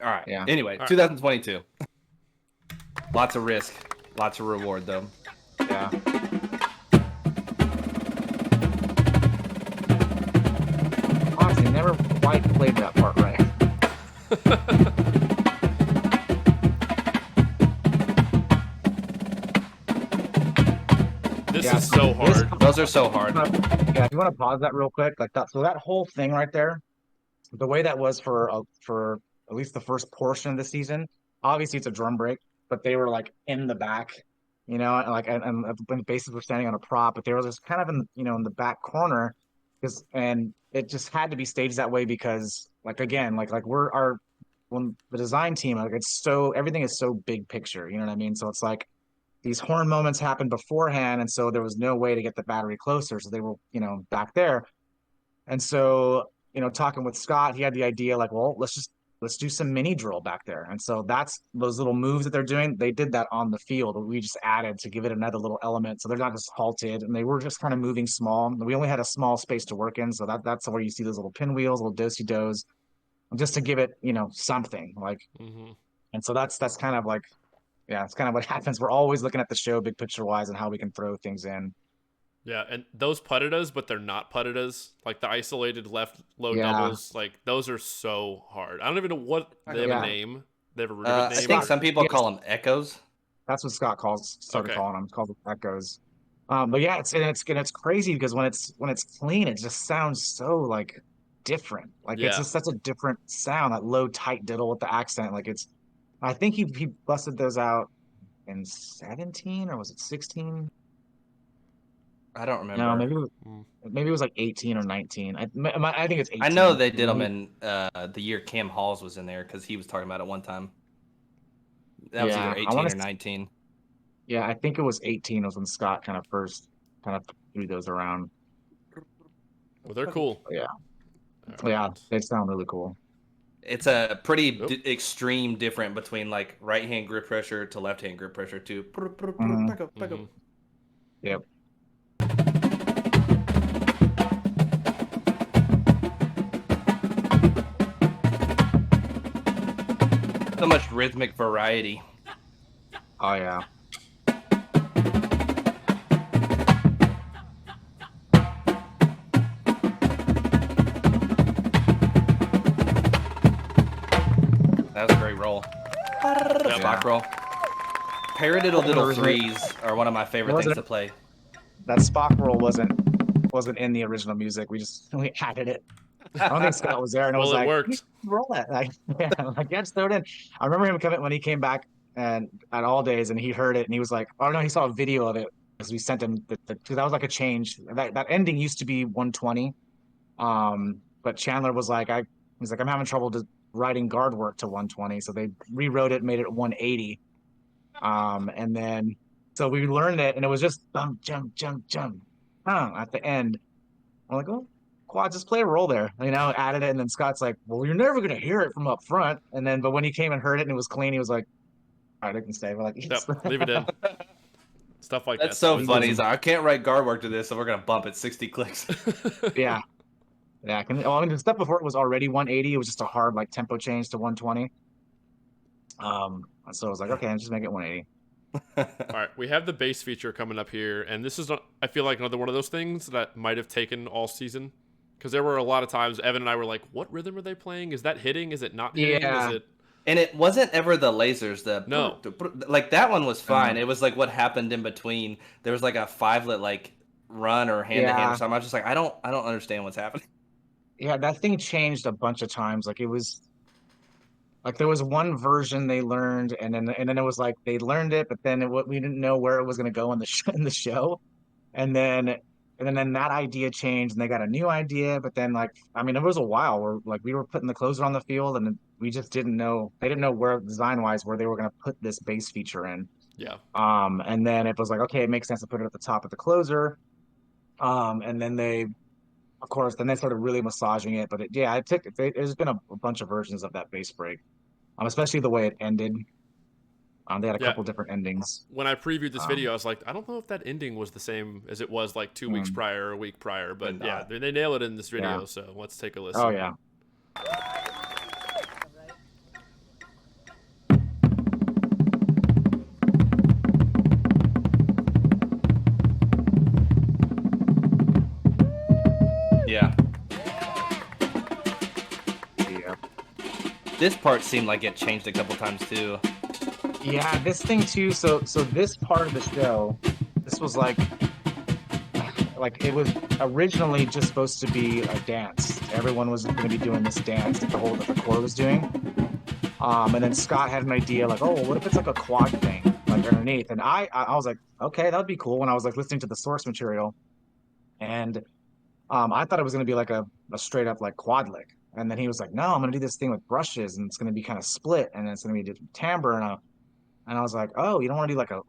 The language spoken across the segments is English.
All right. Yeah. Anyway, All right. 2022. Lots of risk, lots of reward, though. Yeah. Honestly, never quite played that part right. This Yeah, is so hard. Those are so hard. Yeah, if you want to pause that real quick, like that. So that whole thing right there, the way that was for at least the first portion of the season. Obviously, it's a drum break, but they were like in the back, and like and the bases were standing on a prop, but they were just kind of in the back corner, because and it just had to be staged that way because like again like we're our when the design team like it's so everything is so big picture, you know what I mean? So it's like these horn moments happened beforehand, and so there was no way to get the battery closer, so they were back there. And so, talking with Scott, he had the idea like, well, let's do some mini drill back there. And so that's those little moves that they're doing. They did that on the field. We just added to give it another little element. So they're not just halted, and they were just kind of moving small. We only had a small space to work in, so that's where you see those little pinwheels, little do-si dos, just to give it, something like. Mm-hmm. And so that's kind of like, yeah, it's kind of what happens. We're always looking at the show, big picture wise, and how we can throw things in. Yeah, and those puttitas, but they're not puttitas. Like the isolated left low Yeah. doubles, like those are so hard. I don't even know what they have Yeah. a name. They have a really good I name. think some people call them echoes. That's what Scott started Okay. calling them. It's called echoes. But yeah, it's crazy because when it's clean, it just sounds so like different. Like it's Yeah. just such a different sound, that low tight diddle with the accent. Like it's, I think he busted those out in 17 or was it 16? I don't No, remember. maybe it was like 18 or 19. I think it's 18. I know they did them in the year Cam Halls was in there because he was talking about it one time. That was either 18 or 19. Yeah, I think it was 18 was when Scott kind of first threw those around. Well, they're cool. Yeah. All Yeah, right. they sound really cool. It's a pretty extreme different between like right hand grip pressure to left hand grip pressure to. Mm-hmm. Yep. So much rhythmic variety. Oh yeah. That was a great roll. Spock roll. Paradiddle diddle threes are one of my favorite things to play. That Spock roll wasn't in the original music. We added it. I don't think Scott was there, and it was Well, it like, worked. roll that. Like, yeah, like let's throw it in. I remember him coming when he came back and at All Days, and he heard it, and he was like, oh no, he saw a video of it because we sent him because that was like a change. That ending used to be 120, but Chandler was like, he's like, I'm having trouble writing guard work to 120, so they rewrote it, made it 180, and then so we learned it, and it was just bump, jump, jump, jump, at the end. I'm like, oh, Quad, just play a roll there, added it. And then Scott's like, well, you're never going to hear it from up front. And then, but when he came and heard it and it was clean, he was like, all right, I can stay. We're like, yes. Yep, leave it in. Stuff like That's so funny. He's like, I can't write guard work to this, so we're going to bump it 60 clicks. Yeah. Yeah. The stuff before it was already 180. It was just a hard like tempo change to 120. So I was like, okay, I'll just make it 180. All right, we have the bass feature coming up here, and this is, I feel like, another one of those things that might have taken all season, because there were a lot of times Evan and I were like, what rhythm are they playing? Is that hitting? Is it not hitting? Yeah. Is it... And it wasn't ever the lasers. No. Like that one was fine. It was like what happened in between. There was like a 5-lit like run or hand to hand or something. I was just like, I don't understand what's happening. Yeah, that thing changed a bunch of times. Like it was like there was one version they learned, and then it was like they learned it, but then we didn't know where it was going to go in the show, and then that idea changed, and they got a new idea. But then like I mean, it was a while where like we were putting the closer on the field, and we just didn't know. They didn't know where design wise where they were going to put this bass feature in. Yeah. And then it was like, okay, it makes sense to put it at the top of the closer. And then of course, then they started really massaging it. But there's been a bunch of versions of that bass break, especially the way it ended. They had a couple different endings. When I previewed this video, I was like, I don't know if that ending was the same as it was like 2 weeks prior or a week prior. But yeah, they nail it in this video. So let's take a listen. Oh, yeah. This part seemed like it changed a couple times too. Yeah, this thing too. So this part of the show, this was like it was originally just supposed to be a dance. Everyone was going to be doing this dance that the core was doing. And then Scott had an idea like, oh, what if it's like a quad thing, like underneath? And I was like, okay, that would be cool. When I was like listening to the source material, and I thought it was going to be like a straight up like quad lick. And then he was like, no, I'm going to do this thing with brushes, and it's going to be kind of split, and it's going to be different timbre. And I was like, oh, you don't want to do like a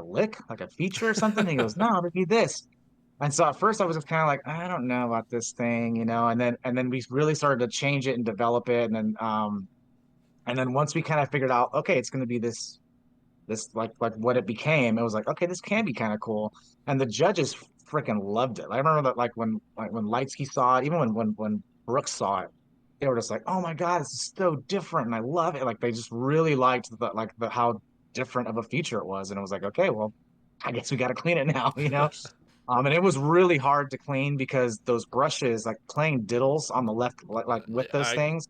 lick, like a feature or something? And he goes, no, it'll be this. And so at first I was just kind of like, I don't know about this thing, you know. And then we really started to change it and develop it, and then once we kind of figured out, okay, it's going to be this like what it became, it was like, okay, this can be kind of cool. And the judges freaking loved it. I remember that like when Lightsky saw it, even when Brooks saw it, they were just like, oh my God, this is so different and I love it. Like they just really liked the how different of a feature it was. And it was like, okay, well, I guess we got to clean it now, you know. And it was really hard to clean because those brushes, like playing diddles on the left, like with those things,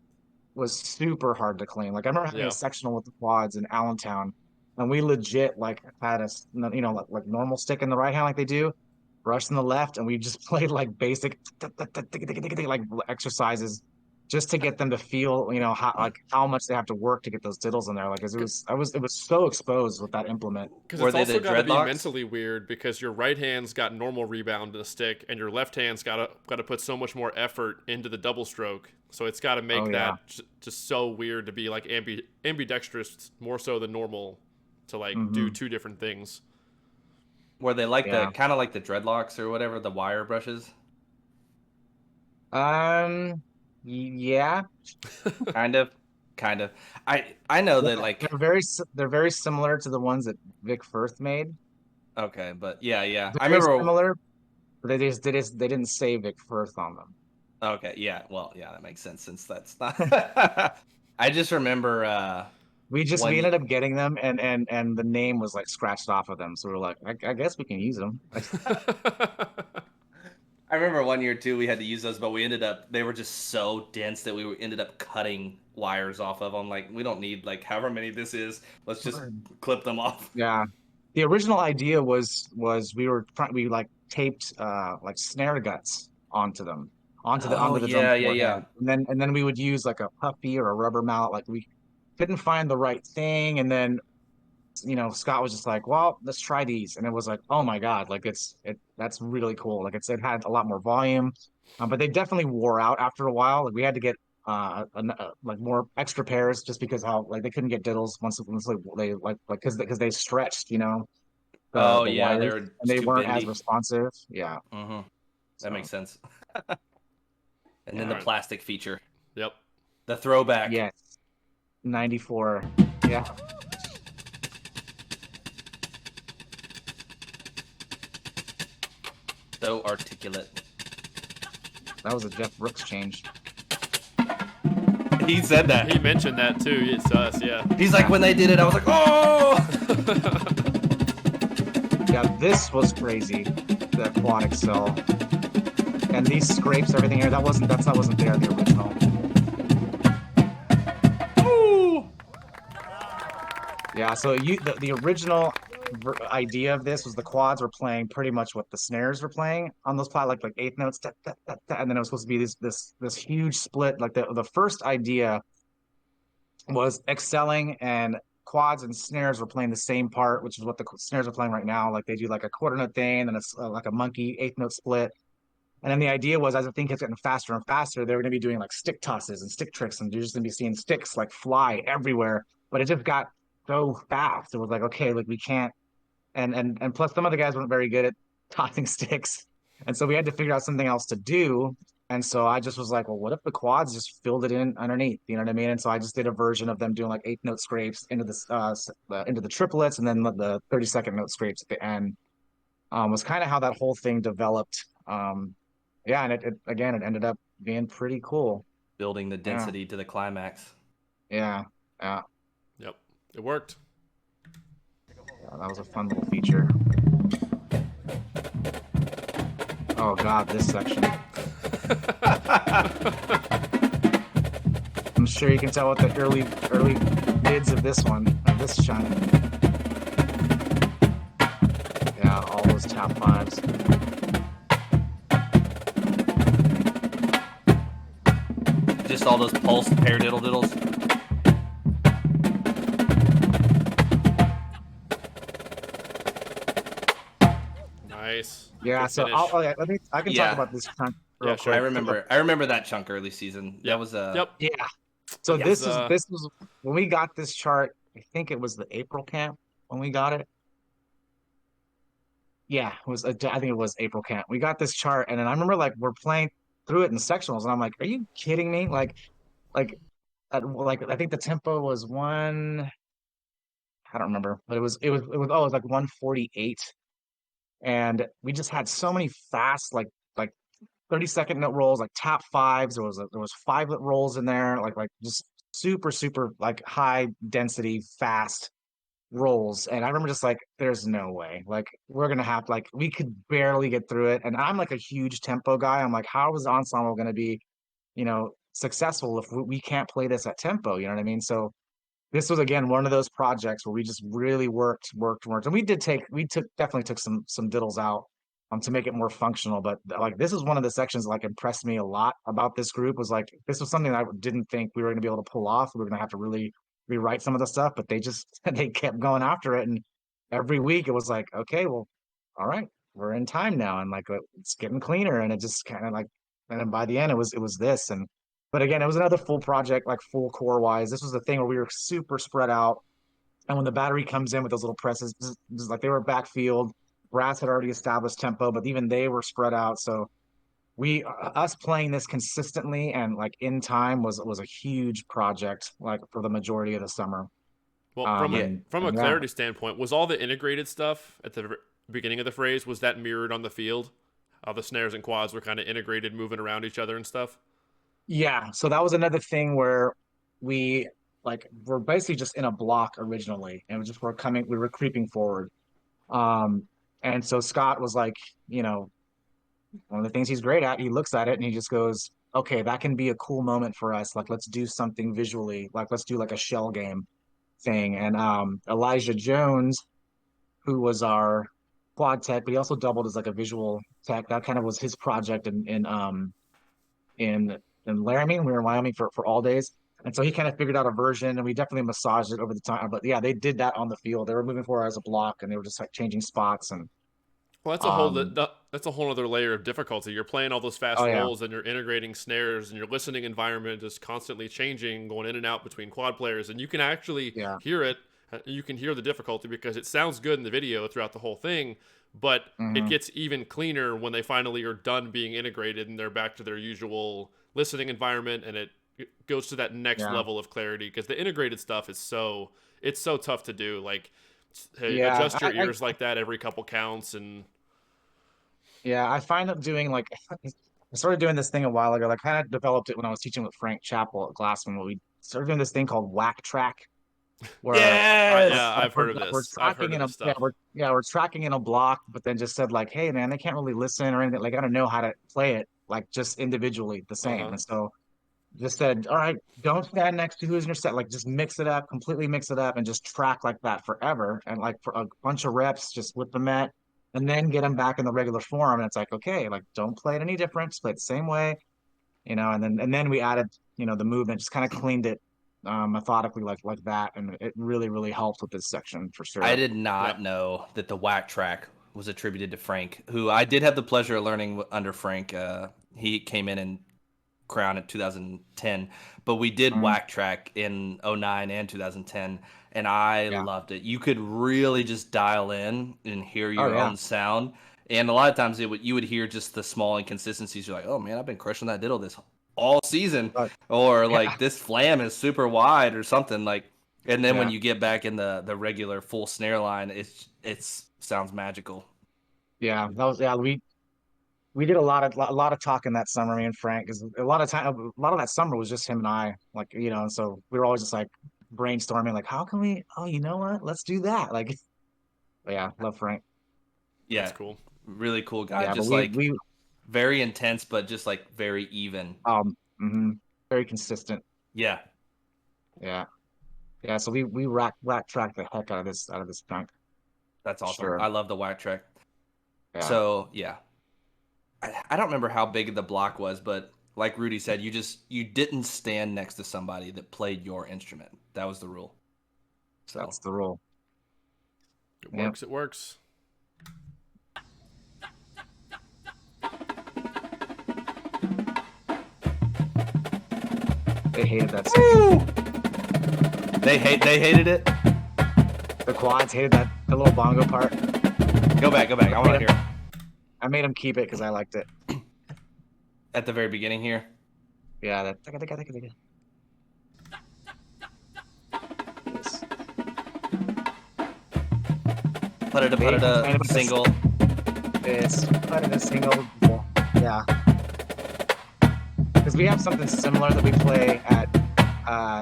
was super hard to clean. Like I remember having a sectional with the quads in Allentown, and we legit like had a like normal stick in the right hand like they do, brush in the left, and we just played like basic like exercises just to get them to feel how much they have to work to get those diddles in there. Like it was so exposed with that implement. Because it's also got to be mentally weird because your right hand's got normal rebound to the stick, and your left hand's got to put so much more effort into the double stroke. So it's got to make that just so weird to be like ambidextrous more so than normal to like do two different things. Were they like the kind of like the dreadlocks or whatever, the wire brushes? Yeah. kind of. I know that like they're very similar to the ones that Vic Firth made. Okay, but yeah. I remember similar, but they didn't say Vic Firth on them. Okay, yeah. Well, yeah, that makes sense since that's not I just remember we ended up getting them and the name was like scratched off of them, so we were like, I guess we can use them. I remember one year too we had to use those, but they were just so dense that we ended up cutting wires off of them. Like we don't need like however many this is. Let's just clip them off. Yeah. The original idea was we like taped like snare guts onto them. Onto the drum. Yeah. And then we would use like a puffy or a rubber mallet. Like we couldn't find the right thing, and then Scott was just like, well, let's try these, and it was like, oh my God, like that's really cool. Like it had a lot more volume, but they definitely wore out after a while. Like we had to get like more extra pairs just because how like they couldn't get diddles once they because they stretched, wires, they weren't as responsive. Yeah. That makes sense. And then the plastic feature. Yep. The throwback. Yes. 94. Yeah. So articulate. That was a Jeff Brooks change. He said that. He mentioned that too. It's us, yeah. He's like, when they did it, I was like, oh! Yeah, this was crazy. The quad excel. And these scrapes, everything here, that wasn't there, the original. Ooh! Yeah, so the original idea of this was the quads were playing pretty much what the snares were playing on those like eighth notes, and then it was supposed to be this huge split. Like the first idea was excelling, and quads and snares were playing the same part, which is what the snares are playing right now. Like they do like a quarter note thing, and then it's like a monkey eighth note split. And then the idea was, as the thing kept getting faster and faster, they were going to be doing like stick tosses and stick tricks, and you're just going to be seeing sticks like fly everywhere. But it just got so fast. It was like, okay, like we can't. And plus, some of the guys weren't very good at tossing sticks, and so we had to figure out something else to do. And so I just was like, well, what if the quads just filled it in underneath? You know what I mean? And so I just did a version of them doing like eighth note scrapes into the triplets, and then the 32nd note scrapes at the end. Was kind of how that whole thing developed. Yeah, and it ended up being pretty cool. Building the density to the climax. Yeah. Yep, it worked. Yeah, that was a fun little feature. Oh God, this section. I'm sure you can tell with the early mids of this one, of this chunk. Yeah, all those tap fives. Just all those pulse paradiddle diddles. Nice. Yeah, Good so finish. I can talk Yeah. about this chunk real Yeah, sure. quick. I remember that chunk early season. That was Yep. Yeah. So It this was, was when we got this chart. I think it was the April camp when we got it. Yeah, it was. I think it was April camp. We got this chart, and then I remember like we're playing through it in sectionals, and I'm like, "Are you kidding me?" Like I think the tempo was one. I don't remember, but it was like 148, and we just had so many fast like 30-second note rolls, like tap fives. There was 5-lit rolls in there, like just super like high density fast rolls. And I remember just like, there's no way, like we're gonna have like we could barely get through it. And I'm like a huge tempo guy. I'm like, how is the ensemble gonna be, successful if we can't play this at tempo? You know what I mean? So this was again one of those projects where we just really worked, and definitely took some diddles out to make it more functional. But like this is one of the sections that, like impressed me a lot about this group. Was like this was something that I didn't think we were going to be able to pull off. We were going to have to really rewrite some of the stuff, but they just they kept going after it, and every week it was like, okay, well, all right, we're in time now, and like it's getting cleaner, and it just kind of like, and then by the end it was this. And but again, it was another full project, like full core wise. This was the thing where we were super spread out. And when the battery comes in with those little presses, just like they were backfield, brass had already established tempo, but even they were spread out. So us playing this consistently and like in time was a huge project, like for the majority of the summer. well, from a from a And yeah, clarity standpoint, was all the integrated stuff at the beginning of the phrase, was that mirrored on the field? The snares and quads were kind of integrated, moving around each other and stuff. yeah. So that was another thing where we we're basically just in a block originally, and we were creeping forward. Um, and so Scott was like, you know, one of the things he's great at, he looks at it and he just goes, okay, that can be a cool moment for us. Like, let's do something visually. Like, let's do like a shell game thing. And Elijah Jones, who was our quad tech, but he also doubled as like a visual tech. That kind of was his project in Laramie. We were in Wyoming for all days. And so he kind of figured out a version, and we definitely massaged it over the time. But yeah, they did that on the field. They were moving forward as a block, and they were just like changing spots. And Well, um, that's a whole other layer of difficulty. You're playing all those fast oh yeah, rolls, and you're integrating snares, and your listening environment is constantly changing, going in and out between quad players, and you can actually yeah, hear it. You can hear the difficulty because it sounds good in the video throughout the whole thing, but it hmm gets even cleaner when they finally are done being integrated and they're back to their usual listening environment, and it goes to that next yeah, level of clarity because the integrated stuff is so tough to do. Like, hey, yeah. adjust your ears like that every couple counts, and Yeah, I find up doing like I started doing this thing a while ago. I kind of developed it when I was teaching with Frank Chappell at Glassman. Where we started doing this thing called whack track, where Yes. yeah, I've heard of this. I've heard of this stuff. we're tracking in a block, but then just said like, hey man, they can't really listen or anything. Like, I don't know how to play it like just individually the Uh same. huh. And so just said, all right, don't stand next to who's in your set. Like, just mix it up, completely mix it up, and just track like that forever. And like for a bunch of reps, just with the Met, and then get them back in the regular form. And it's like, okay, like don't play it any different, just play it the same way, and then we added, the movement, just kind of cleaned it methodically like that, and it really helped with this section for I sure. did Yeah. not know that the whack track was attributed to Frank, who I did have the pleasure of learning under Frank. He came in Crown in 2010, but we did Mm, whack track in '09 and 2010, and I yeah. loved it. You could really just dial in and hear Oh your yeah. own sound, and a lot of times you would hear just the small inconsistencies. You're like, oh man, I've been crushing that diddle this all season, But or yeah, like this flam is super wide or something like. And then when yeah, you get back in the regular full snare line, it's sounds magical. yeah. That was, yeah. We did a lot of talking that summer, me and Frank, because a lot of that summer was just him and I, like, and so we were always just like brainstorming, like, how can we? Oh, you know what? Let's do that. Like, but yeah, love Frank. That's Yeah, cool. really cool guy. Yeah, but Just we like we very intense, but just like very even. um mhm, very consistent. Yeah, Yeah. Yeah. So we rack track the heck out of this junk. That's awesome. Sure. I love the whack track. Yeah. So yeah, I don't remember how big the block was, but like Rudy said, you didn't stand next to somebody that played your instrument. That was the rule. So That's the rule. It Yep. works. It works. They hated that sticking. they hated it. The quads hated the little bongo part. Go back. I want to hear it. I made them keep it because I liked it. At the very beginning here. Yeah, that. Put it a single. This put it a single. Yeah. Because we have something similar that we play at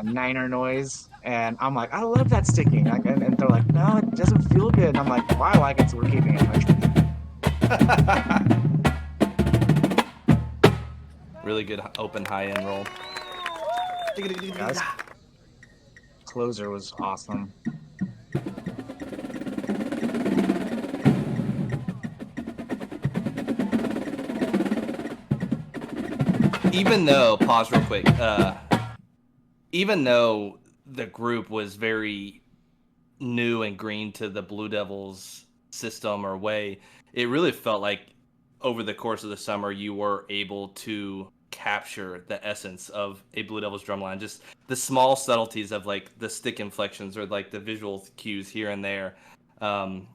Niner Noise, and I'm like, I love that sticking, and they're like, no, it doesn't feel good. And I'm like, well, I like it, so we're keeping it. Really good open high end roll. Yeah, closer was awesome. Even though, pause real quick, even though the group was very new and green to the Blue Devils system or way, it really felt like over the course of the summer you were able to capture the essence of a Blue Devils drumline. Just the small subtleties of like the stick inflections or like the visual cues here and there. And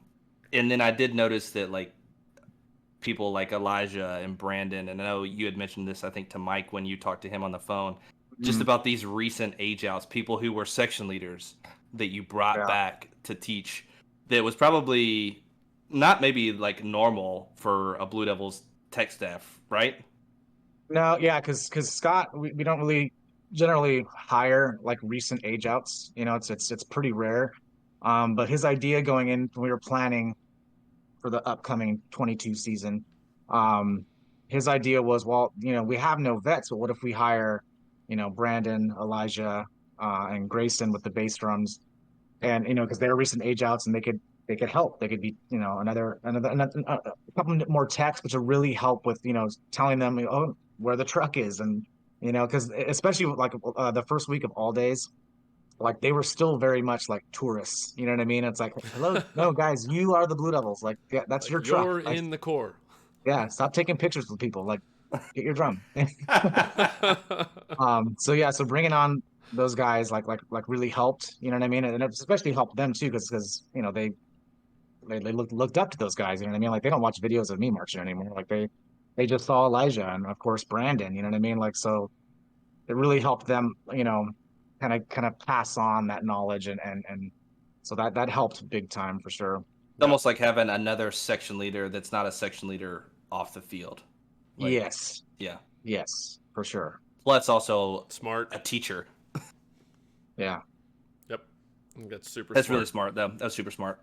then I did notice that like people like Elijah and Brandon, and I know you had mentioned this, I think, to Mike when you talked to him on the phone, just about these recent age outs, people who were section leaders that you brought back to teach. That was probably not maybe like normal for a Blue Devils tech staff, right? No, yeah, because Scott, we don't really generally hire like recent age outs. You know, it's pretty rare. But his idea going in when we were planning for the upcoming 22 season, his idea was, well, you know, we have no vets, but what if we hire, you know, Brandon, Elijah, and Grayson with the bass drums, and you know, because they're recent age outs and they could help. They could be, you know, another a couple more techs, but to really help with, you know, telling them, oh, where the truck is, and you know, because especially like the first week of all days, like they were still very much like tourists. You know what I mean? It's like, hello, no guys, you are the Blue Devils. Like, yeah, that's Like your truck. you're Like, in the core. yeah, stop taking pictures with people. Like, get your drum. So yeah, so bringing on those guys like really helped. You know what I mean? And it especially helped them too, because you know they looked up to those guys. You know what I mean? Like they don't watch videos of me marching anymore. Like they just saw Elijah and of course Brandon. You know what I mean? Like so it really helped them. You know, kind of pass on that knowledge and so that helped big time for sure. Almost like having another section leader that's not a section leader off the field. Like, Yes. Yeah. Yes, for sure. Plus also Smart. a teacher. Yeah. Yep. I think that's super That's smart. really smart though. That's super smart.